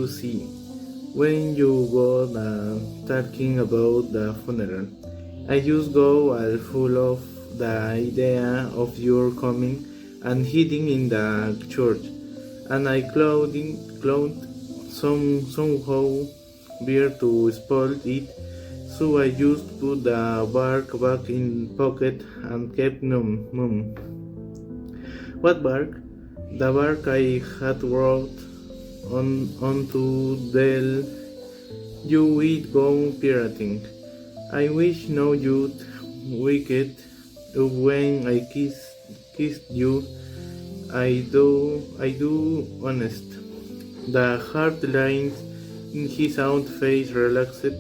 to see when you go talking about the funeral. I just go all full of the idea of your coming and hiding in the church, and I cloud somehow beer to spoil it, so I just put the bark back in pocket and kept mum. What bark? The bark I had wrote onto the you eat go pirating. I wish no you'd wicked when I kissed you. I do honest. The hard lines in his own face relaxed,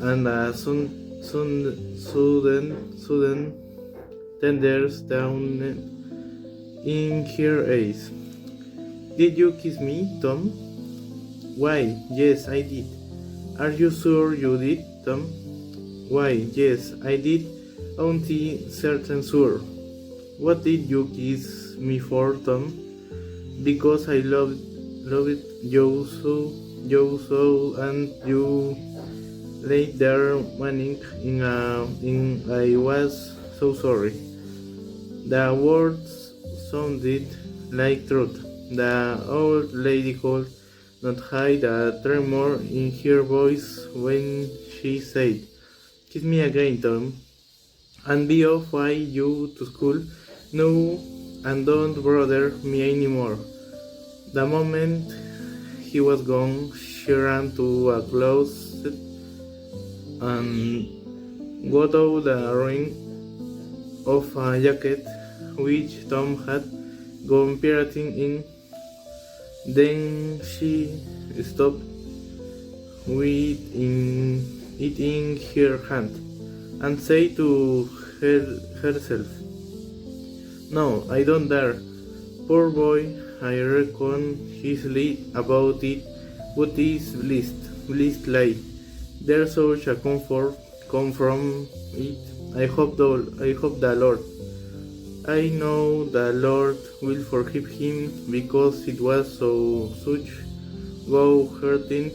and a sudden tenders down in her eyes. Did you kiss me, Tom? Why, yes, I did. Are you sure you did, Tom? Why, yes, I did. Auntie certain sure. What did you kiss me for, Tom? Because I loved you so, and you lay there moaning in I was so sorry. The words sounded like truth. The old lady could not hide a tremor in her voice when she said, "Kiss me again, Tom, and be off you to school. No, and don't bother me anymore." The moment he was gone, she ran to a closet and got out the ring of a jacket which Tom had gone pirating in. Then she stopped with it in her hand and said to herself, "No, I don't dare. Poor boy, I reckon he's lied about it, but is blessed lie. There's such a comfort come from it. I hope the Lord. I know the Lord will forgive him because it was such go hurting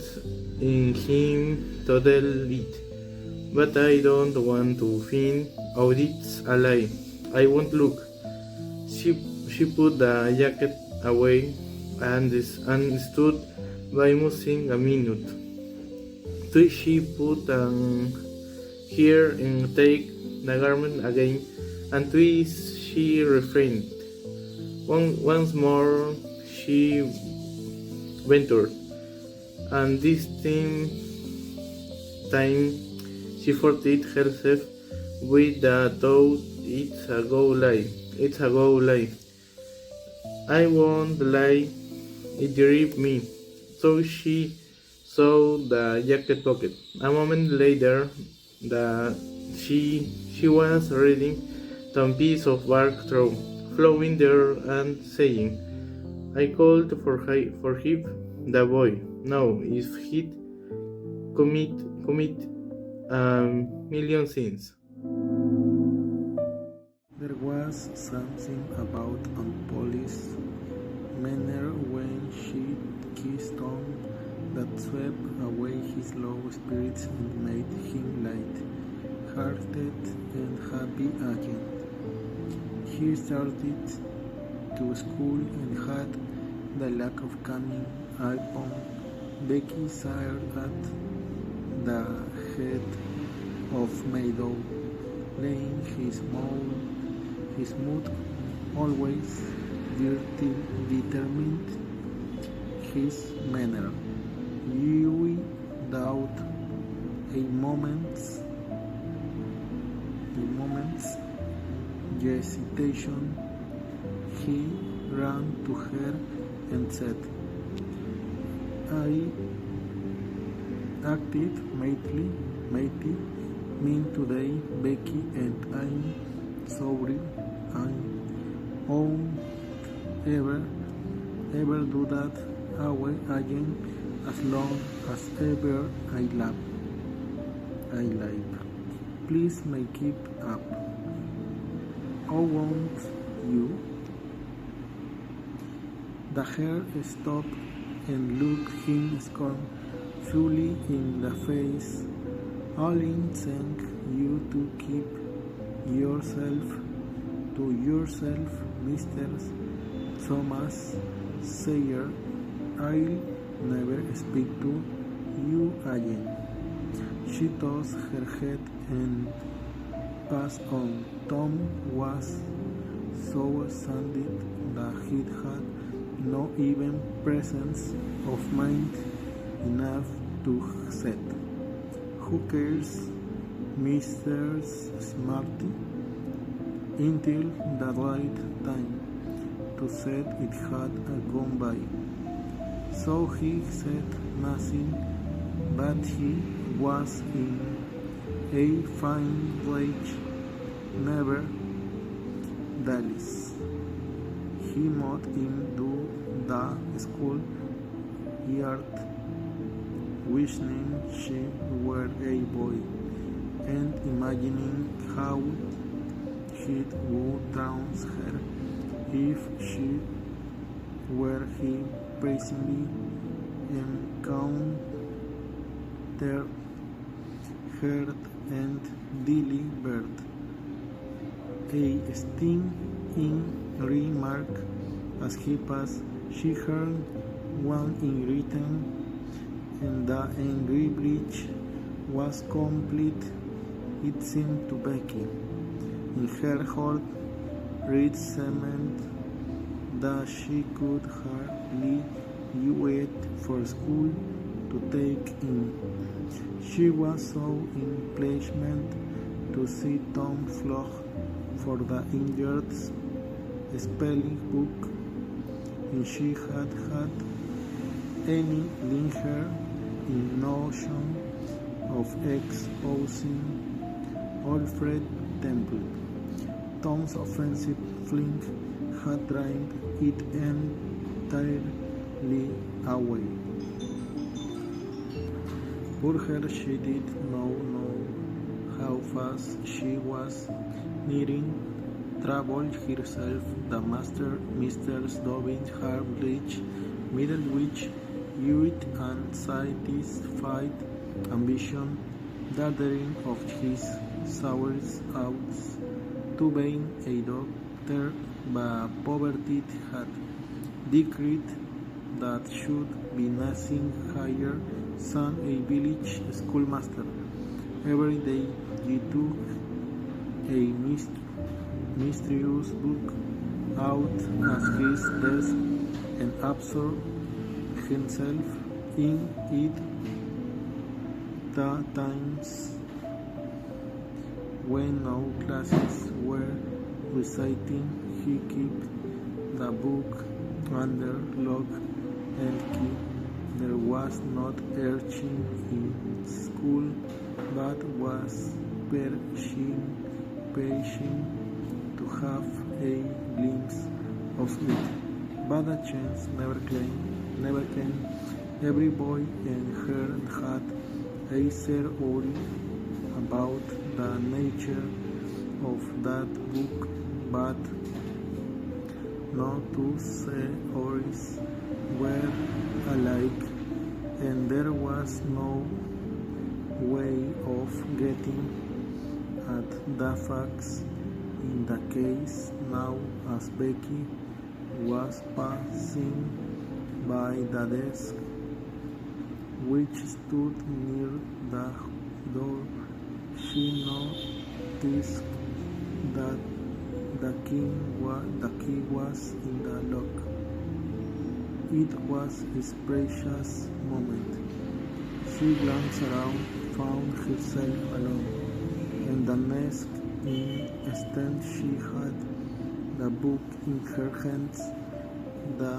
in him to tell it. But I don't want to find out it's a lie. I won't look." She put the jacket away and stood by musing a minute. So she put here and take the garment again, and twice she refrained. Once more she ventured, and this time she fortified herself with the thought, It's a go lie. I won't lie, it gripped me." So she saw the jacket pocket. A moment later, she was reading some piece of bark through, flowing there and saying, "I called forgive the boy. Now, if he'd commit a million sins." There was something about unpolished manner when she kissed Tom that swept away his low spirits and made him light-hearted and happy again. He started to school and had the luck of coming upon Becky Sire at the head of Meadow Lane, his mood always determined his manner. Without a moment's hesitation, he ran to her and said, "I acted matey mean today, Becky, and I'm sorry. I won't ever do that again as long as ever I live. Please make it up. Oh, won't you?" The hair stopped and looked him scornfully in the face. I'll thank you to keep yourself to yourself, Mr. Thomas Sayer. I'll never speak to you again. She tossed her head and passed on. Tom was so astounded that he had no even presence of mind enough to say, "Who cares, Mr. Smarty?" until the right time to say it had gone by. So he said nothing, but he was in a fine rage. Nevertheless, he moved into the school yard, wishing she were a boy, and imagining how it would drown her if she were he presently encountered her and delivered a stinging remark as he passed. She heard one in return, and the angry bleach was complete. It seemed to Becky, in her heart, resentment that she could hardly wait for school to take in. She was so impatient to see Tom flog for the injured spelling book, and she had had any lingering notion of exposing Alfred Temple. Tom's offensive fling had driven it entirely away. Poor her, she did not know how fast she was nearing trouble herself. The master, Mr. Dobbin, Harbridge, Middlewich, youth and satisfied ambition, daring of his sour outs, to being a doctor, but poverty had decreed that should be nothing higher than a village schoolmaster. Every day he took a mysterious book out of his desk and absorbed himself in it. The times when no classes were reciting, he kept the book under lock and key. There was not urging in school, but was patient to have a glimpse of it. But the chance never came. Every boy and girl had a theory about the nature of that book, but no two theories were alike, and there was no way of getting at the facts in the case. Now, as Becky was passing by the desk, which stood near the door, she noticed that the key was in the lock. It was a precious moment. She glanced around, found herself alone, and the next instant she had the book in her hands, the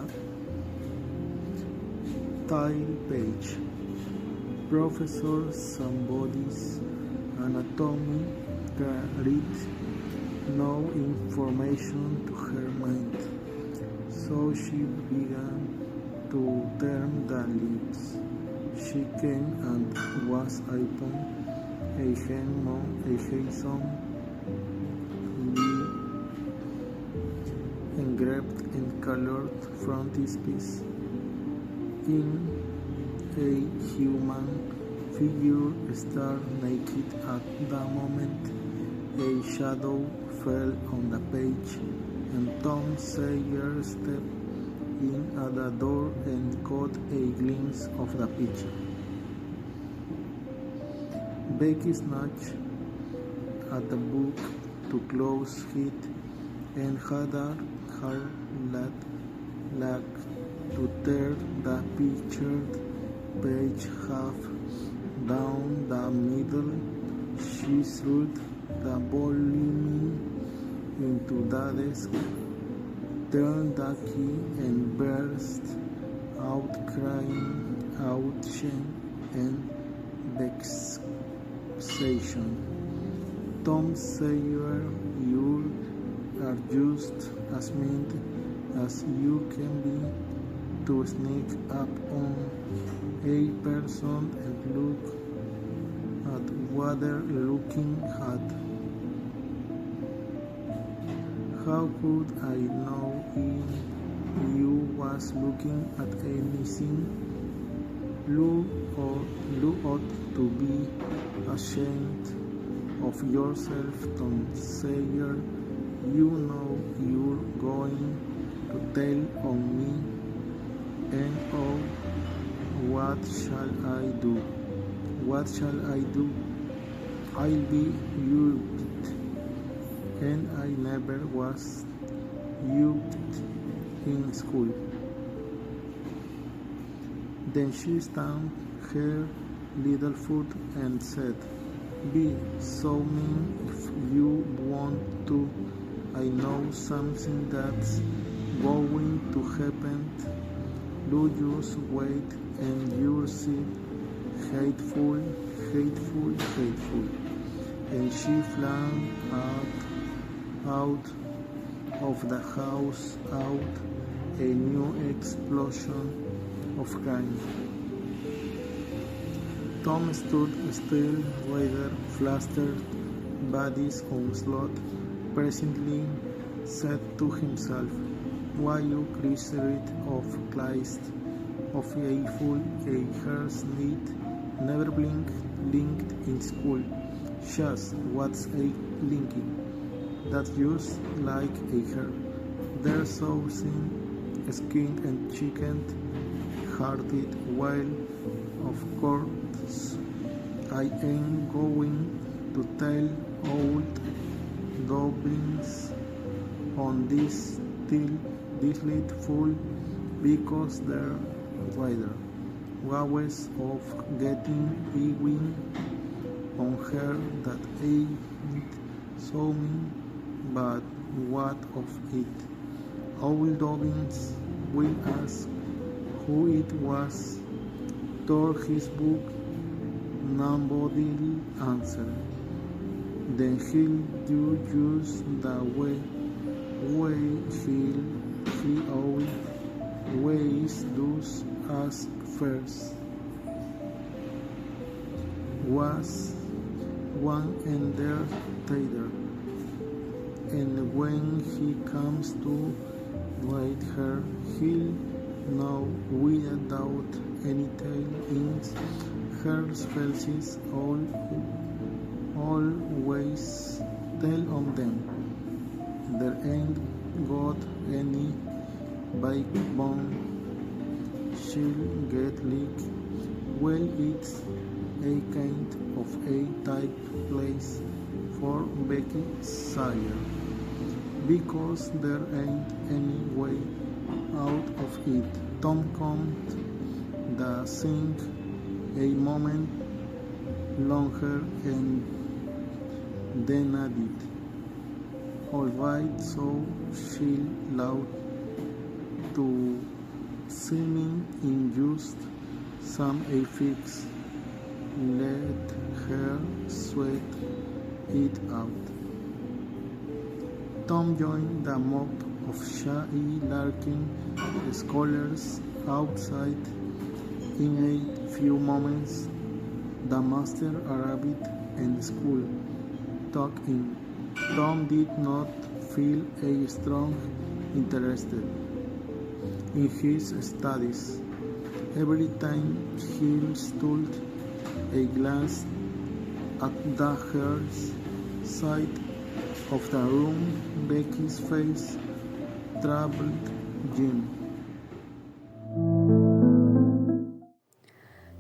title page. Professor Somebody's Anatomy carried no information to her mind, so she began to turn the leaves. She came and was upon a handsome, engraved and colored frontispiece. in a human figure stared naked at the moment. A shadow fell on the page, and Tom Sawyer stepped in at the door and caught a glimpse of the picture. Becky snatched at the book to close it and had her luck to tear the pictured page half down the middle. She threw the volume into the desk, turned the key, and burst out crying out shame and vexation. Tom Sawyer, you are just as mean as you can be to sneak up on a person and look at what they're looking at. How could I know you was looking at anything? You ought to be ashamed of yourself, Tom Sawyer. You know you're going to tell on me, and oh, what shall I do? What shall I do? I'll be whipped, and I never was whipped in school. Then she stamped her little foot and said, "Be so mean if you want to. I know something that's going to happen. Do just wait and you'll see. Hateful, hateful, hateful." And she flung out of the house out a new explosion of crying. Tom stood still, rather flustered by this onslaught. Presently said to himself, "Why, you creature of Christ, of a fool, a hair's need, never linked in school. Shush, what's a linking? That's just like a hair. They're so thin, skinned and chicken-hearted, while, of course, I ain't going to tell old goblins on this little fool because they're wider ways of getting even on her that ain't so mean. But what of it? Old goblins will ask who it was tore his book. Nobody'll answer. Then he'll do just the way he always does, ask first. Was one and there tailor, and when he comes to write her, he'll know without any tail in her faces. Always tell on them. There ain't got any backbone. She'll get licked. Well, it's a kind of a tight place for Becky Sawyer, because there ain't any way out of it. Tom couldn't think a moment longer and then added, "All right, so she'll allow to seeming injust some a fix. Let her sweat it out." Tom joined the mob of shy larking scholars outside. In a few moments, the master arrived and school took in. Tom did not feel a strong interest in his studies. Every time he stood a glance at the girl's side of the room, Becky's face troubled Jim.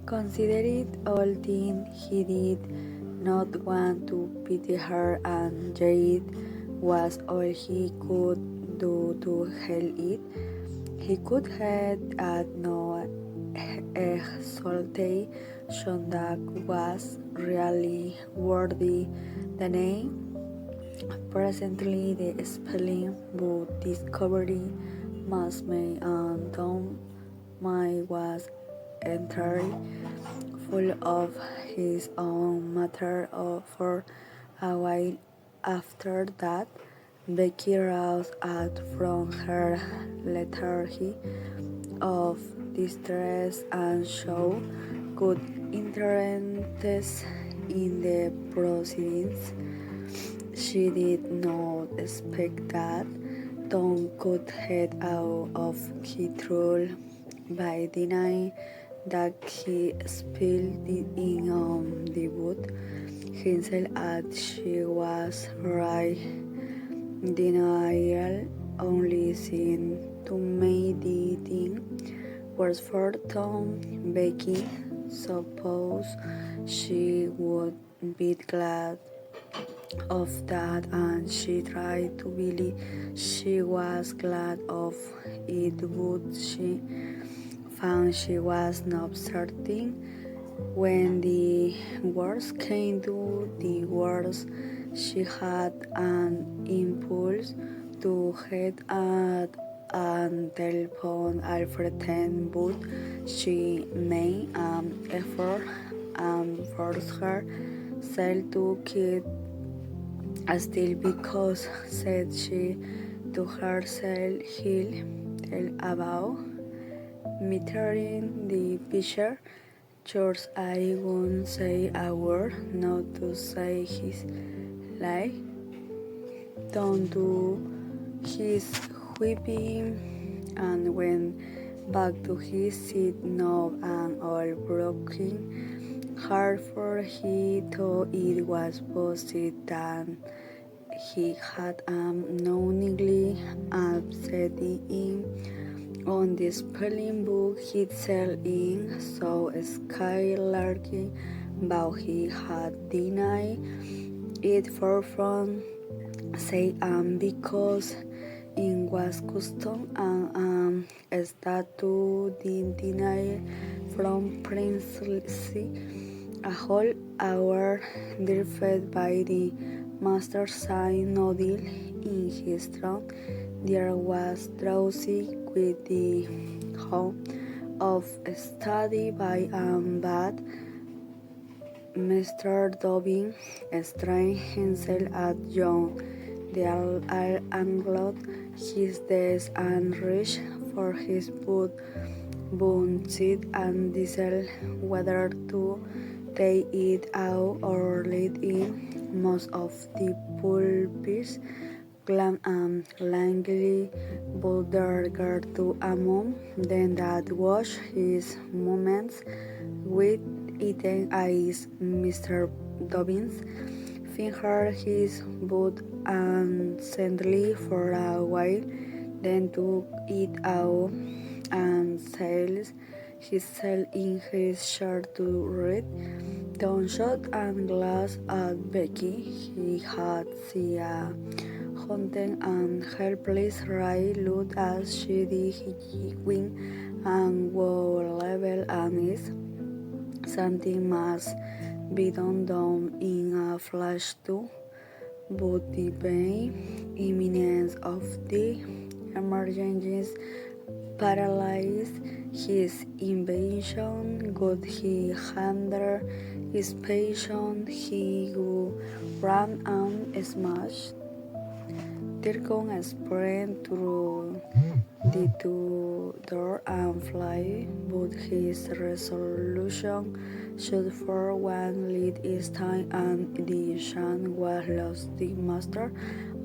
Considered all things he did not want to pity her, and yet was all he could do to help it. He could have had no exaltation that was really worthy the name. Presently, the spelling book discovery must made, and Tom mind was entirely full of his own matter. For a while after that, Becky roused out from her lethargy of distress and showed good interest in the proceedings. She did not expect that Tom could head out of his role by denying that he spilled it in the wood himself, as she was right. Denial only seemed to make the thing worse for Tom. Becky supposed she would be glad of that, and she tried to believe she was glad of it, but she found she was not certain. When the worst came to the worst, she had an impulse to head out and telephone Alfred, but she made an effort and forced herself to keep still because, said she to herself, he'll tell about metering the picture. George, I won't say a word, not to say his lie. Don't do his whipping, and went back to his seat, knob and all broken heart, for he thought it was possible that he had knowingly upset it on the spelling book itself in so skylarking, but he had denied it for fun, say because it was custom and that to deny from princely. A whole hour driven by the master sign nodding in his throne, there was drowsy with the home of study by and bad. Mr. Dobbin strained himself at John the angled his desk and reached for his bone seat and decided whether to take it out or let in. Most of the pulpits glum and languidly bowed their guard to a mom, then that watched his movements with eaten eyes. Mr. Dobbins fingered his boot absently for a while, then took it out and settled himself in his chair to read. Tom shot and glanced at Becky. He had seen a haunted and helpless eye look as she did wink and would level at it. Something must be done in a flash too, but the very imminence of the emergencies paralyzed his invention. Could he handle his patient? He would run and smash. Tircon sprang through the door and fly, but his resolution should for one lead each time, and the chance was lost. The master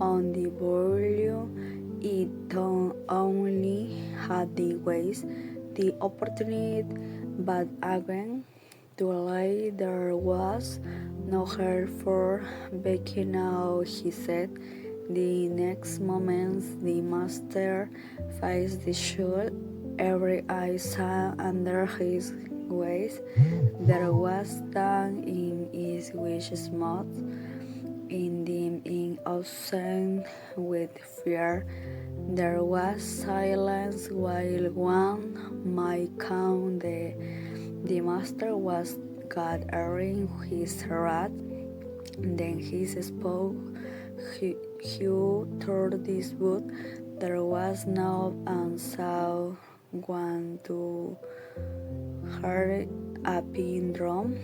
on the volume, it only had the ways the opportunity, but again, too late. There was no help for Becky now, he said. The next moment, the master faced the shul. Every eye sank under his gaze. There was that in his which smote in them in absent with fear. There was silence while one might count. The master was gathering his wrath. Then he spoke. Hugh toward this wood. There was no answer. One to heard a pin drum.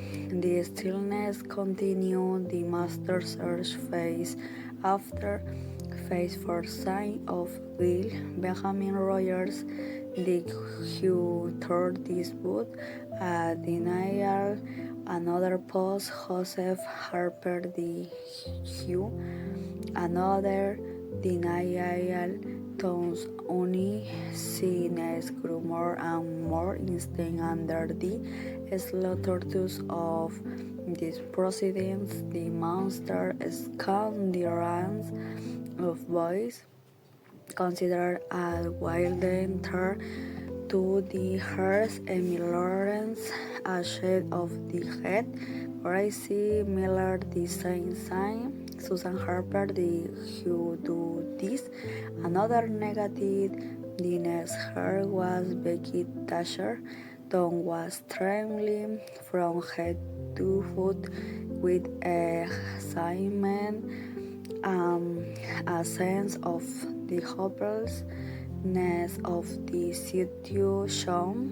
The stillness continued. The master searched face after face for sign of Will. Benjamin Rogers, the Hugh toward this wood. A denial. Another post. Joseph Harper, the Hugh. Another denial. Tones only sinus grew more and more instant under the slaughterhouse of these proceedings. The monster scanned the ranks of boys, considered a wild enter to the hearse. Emily Lawrence, a shade of the head. Gracie Miller, the same sign. Susan Harper, the who do this. Another negative. The next her was Becky Thatcher. Tom was trembling from head to foot with excitement and a sense of the hopelessness of the situation.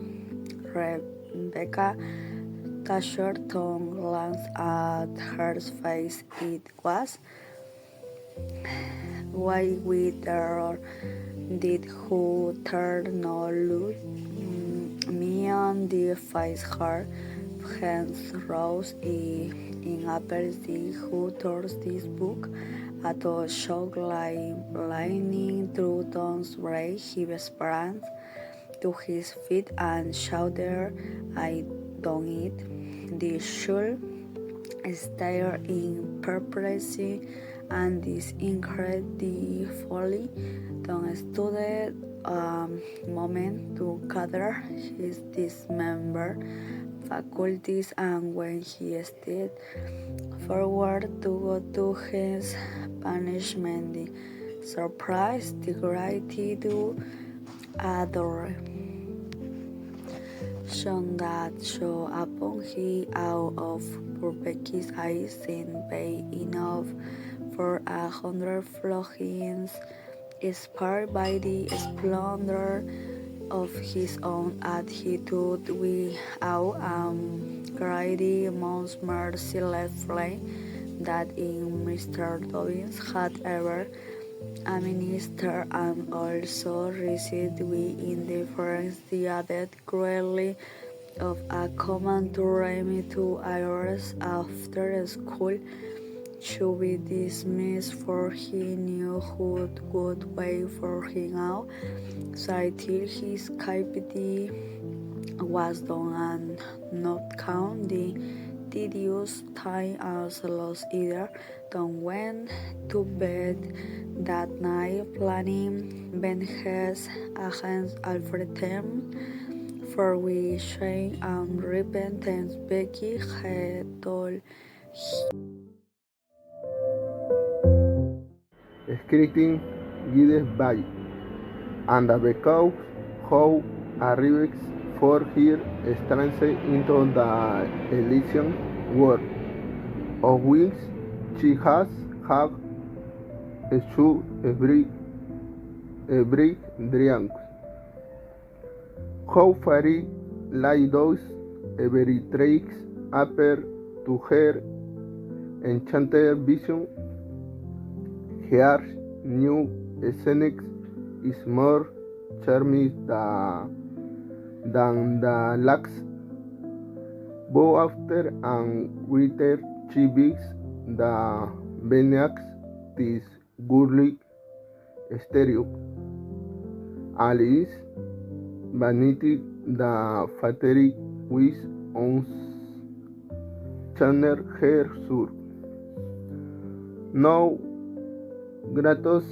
Rebecca Thatcher glanced at her face. It was white with terror. Did who turn no look me on the face her hands rose in appears the who towards this book. At a shock lightning through Tom's brain, he sprang to his feet and shouted, "I don't eat." The shul stared in perplexity and this incredibly folly. Tom stood a moment to gather his dismembered faculties, and when he stepped forward to go to his punishment, the surprise, the gratitude, adoration that shone upon him out of poor Becky's eyes seemed vague enough for 100 floggings, inspired by the splendor of his own attitude without greedy, most merciless flame that in Mr. Dobbins had ever administered, and also received with indifference the added cruelty of a command to Remy 2 hours after school should be dismissed, for he knew who would wait for him out, so till his captivity was done, and not count the tedious time as lost either. Tom went to bed that night planning vengeance against Alfred Tem, for which shame and repentance Becky had told Scripting guided by, and because how arrives for her strength into the Elysian world, of which she has had every dream. How fairy like those every tricks appear to her enchanted vision. Her new scenic is more charming than the last. Both after and winter she begs the Veniacs this girly stereo. Alice vanity the fatigued with on Channer her sur. No gratos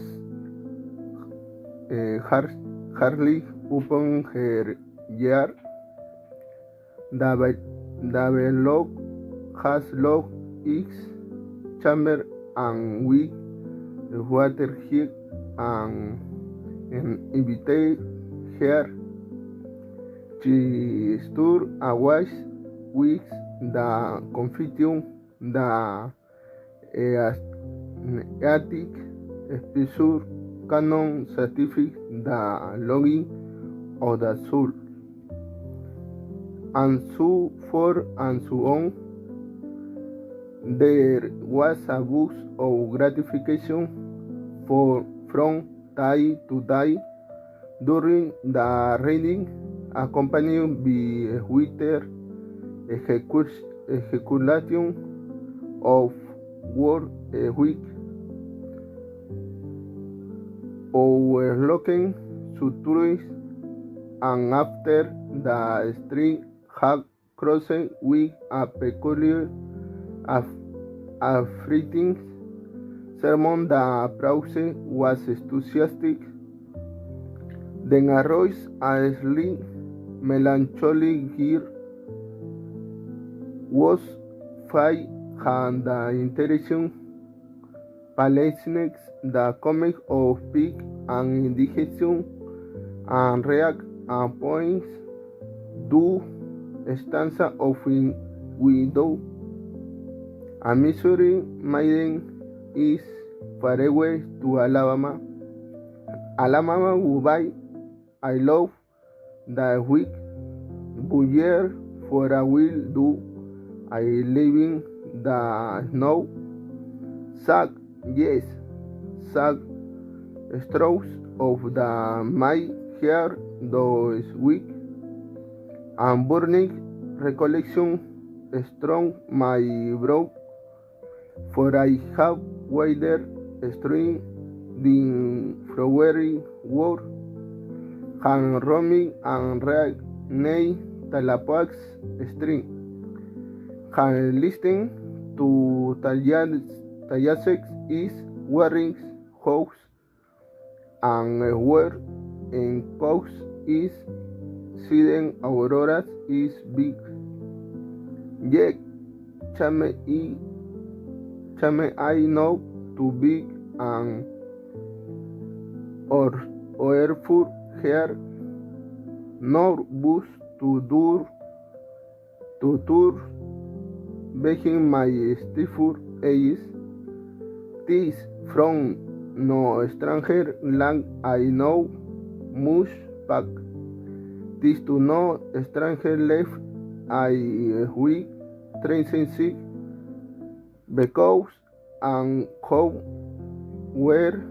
hardly upon her year. The log has log its chamber and we water here and invite her. She stood awash with the confusion, the attic special canon certificate, the logging of the soul, and so forth and so on. There was a boost of gratification from day to day during the reading, accompanied by with execution of work a week, overlooking sutures, and after the string had crossed with a peculiar affrighting sermon, the applause was enthusiastic. Then arose a slight melancholy gear was fight and the interesting palestinians, the comic of pig and indigestion and react and points do stanza of widow. A Missouri maiden is far away to Alabama. Alabama goodbye. I love the week, buyer for I will do. I live in the snow. Sack, yes, sack straws of the my hair those week, and burning recollection strong my brow, for I have wider string than flowery war, and roaming and rag nay talapax string, and listening to Tayasex is wearing house, and where in coast is siden auroras is big. Yet chame I know to big and or for hair, nor bus to tour begging my stiffer eyes. Tis from no stranger land I know much back. Tis to no stranger left I we tracing sick, because and how where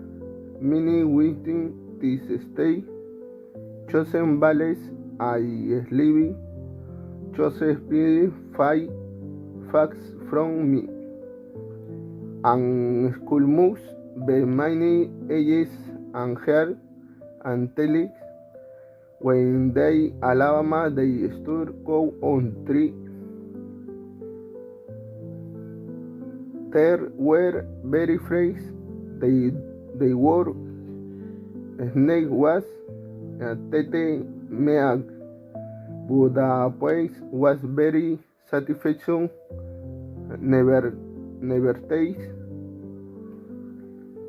many waiting this stay, chosen valleys I living, chosen spirit five facts from me, and school moves be many ages and hair and telex. When they Alabama they stood go on tree. There were very fresh. They wore snake was tete meag, but the place was very satisfaction. Never taste.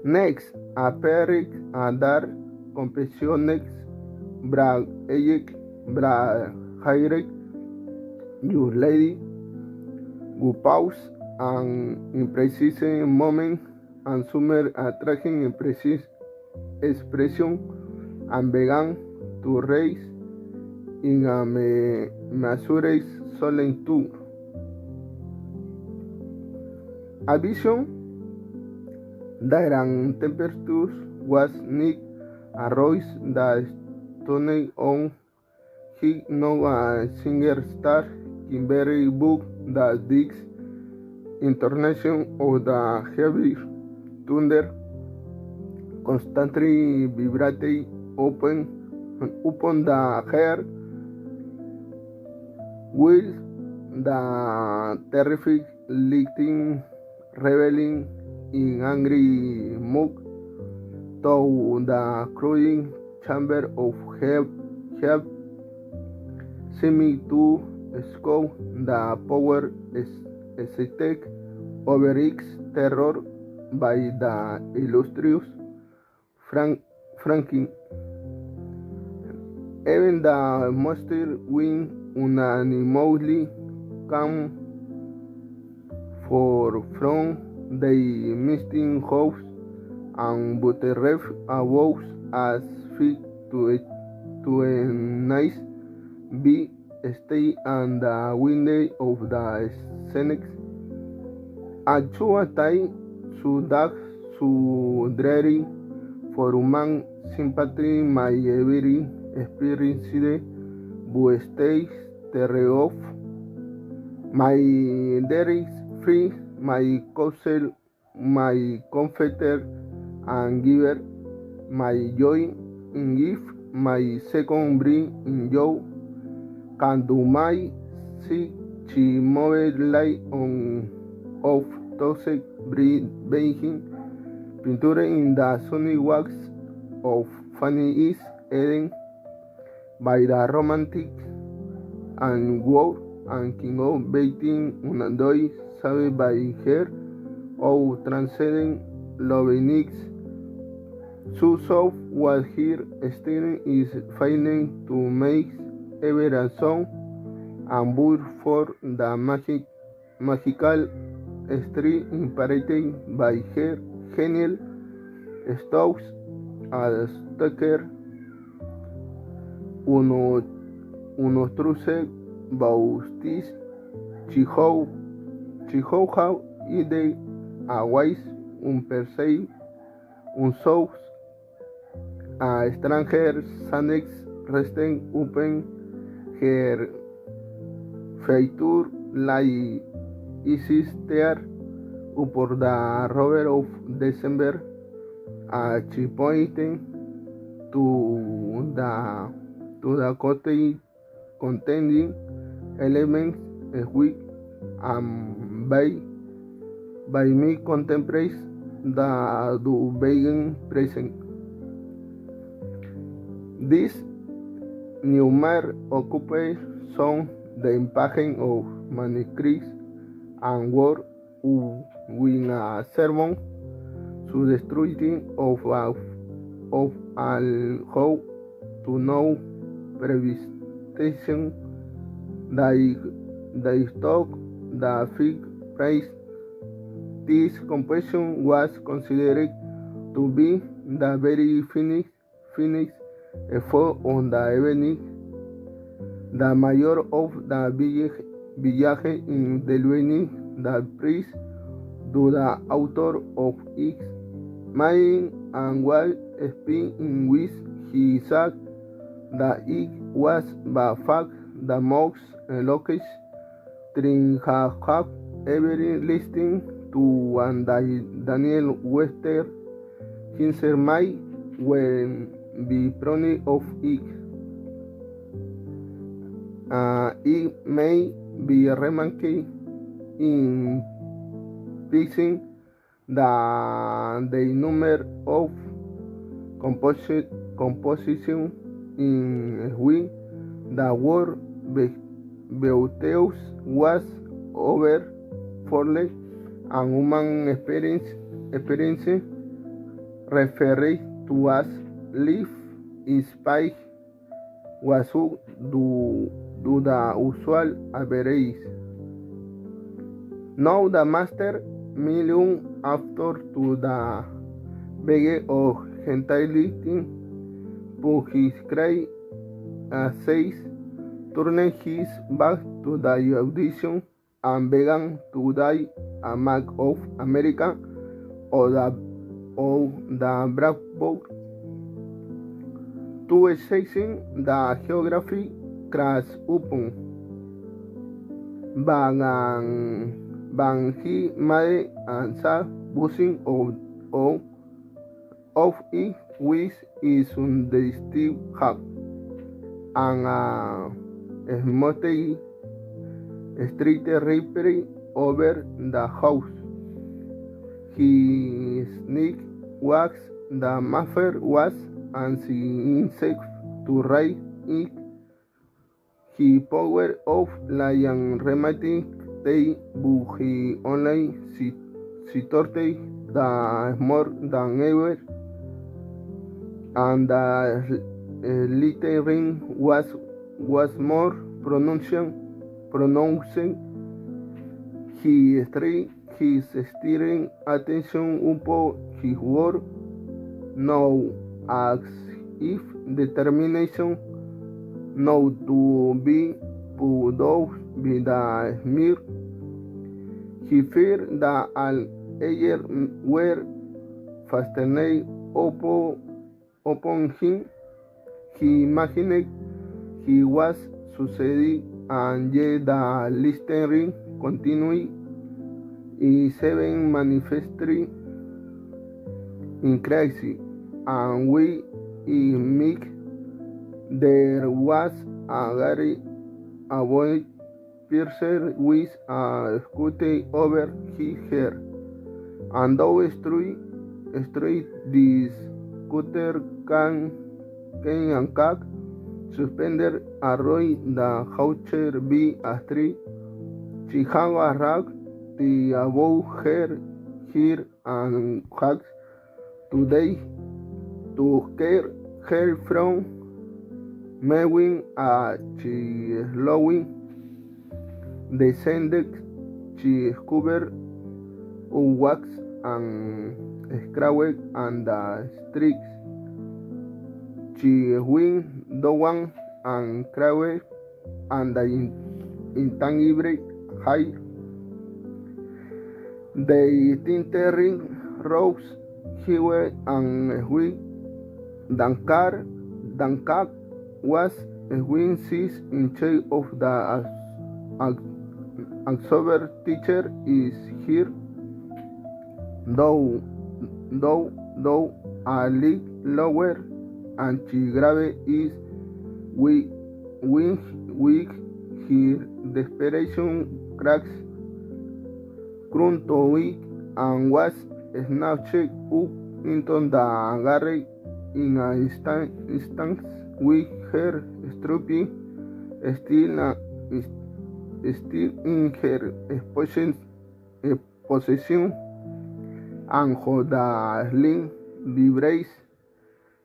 Next, a pair and dark complexion bra eyek bra hairek you lady who pause and imprecise moment and summer attracting imprecise expression and began to raise in a measured solemn tone. A vision that an temperature was Nick arose the stone on he know a singer star Kimberly book the Dix internation of the heavy thunder constantly vibrating upon the hair Will the terrific lightning reveling in angry mood to the crushing chamber of hell, seeming to scout the power aesthetic over its terror by the illustrious Franklin. Even the monster wing unanimously come for from the misting house and but ref above as fit to a nice be stay and the window of the Senex. Actually, su dag su dreary for human sympathy my every experience bu stays terror of my there is free my counsel my comforter and giver my joy in give my second bring in joy can do my see she move light on of toxic baking pinture in the sunny wax of Fanny is Eden by the romantic and war and king of baiting unandoy sabe by her or transcending loving so soft what here still is failing to make ever a song and bird for the magical street imperated by her genial stokes as Tucker unos truce baustis Chihuahua ide a wise un persei un sous a stranger sanex resten open her feitur lai isis tear upor the rover of December a chipointen to the contending elements a week and by me contemplates the do being present. This number occupies some the impact of manuscripts and work with a sermon to the destruction of all how to know presentation the stock the fig price. This composition was considered to be the very finished effort on the evening. The mayor of the villaje in the evening, the priest, to the author of its mind and what speak in which he said that it was by fact the most eloquent thing have ever listened to one Daniel Webster himself might when be proud of it. It may be remarked in fixing the number of composition in which the word Beoteus was over 40 and human experience referred to as life in spite was do the usual average. Now the master million after to the bege of gentility put his cry says turning his back to the audition and began to die a map of America or the blackboard to assessing the geography crash upon Van he made and sa buzzing of it which is on the Steve Hub and smoky street raped over the house. He sneaked wax the muffler was and the insect to raise it. He powered off lion rematic day, but he only supported the more than ever, and the littering was more pronounced. He strained his steering attention upon his work, now as if determination not to be put off by the smear. He feared that all eyes were fastened upon him. He imagined he was succeeding, and yet the littering continued. Seven manifestly increased, and we make there was a Gary avoid piercer with a scooter over his hair, and though straight this scooter can and cock suspended arroy the houcher be a tree. She had a rag the above her here and had today to care her from mewing she slowing descended. She covered wax and scratched and the streaks. She wing the one and crowd and the intangible high. The tintering rose highway and we Dankar was a wing sees in charge of the October teacher is here, though a little lower, and she grave is weak her desperation cracks to weak and was snatched up into the garret in an instant with her struppy still in her possession, and how the sling vibrates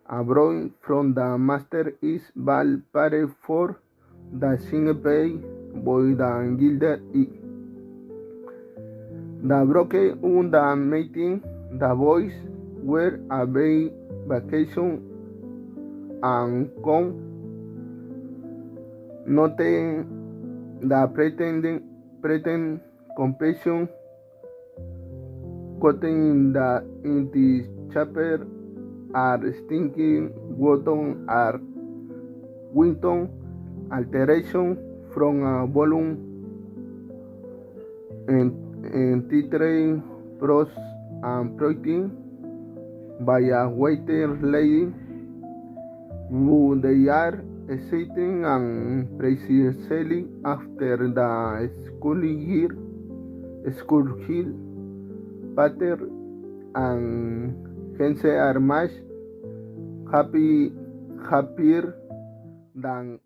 abroad from the master is ball pare for the single pay boy the gilder it. The broke on the meeting, the boys were away vacation and come noting the pretend compassion cutting in the chapter are stinking Wotton are Winton alteration from a volume and titre pros and protein by a waiter lady who they are sitting and precisely after the school year pater and hence are much happier than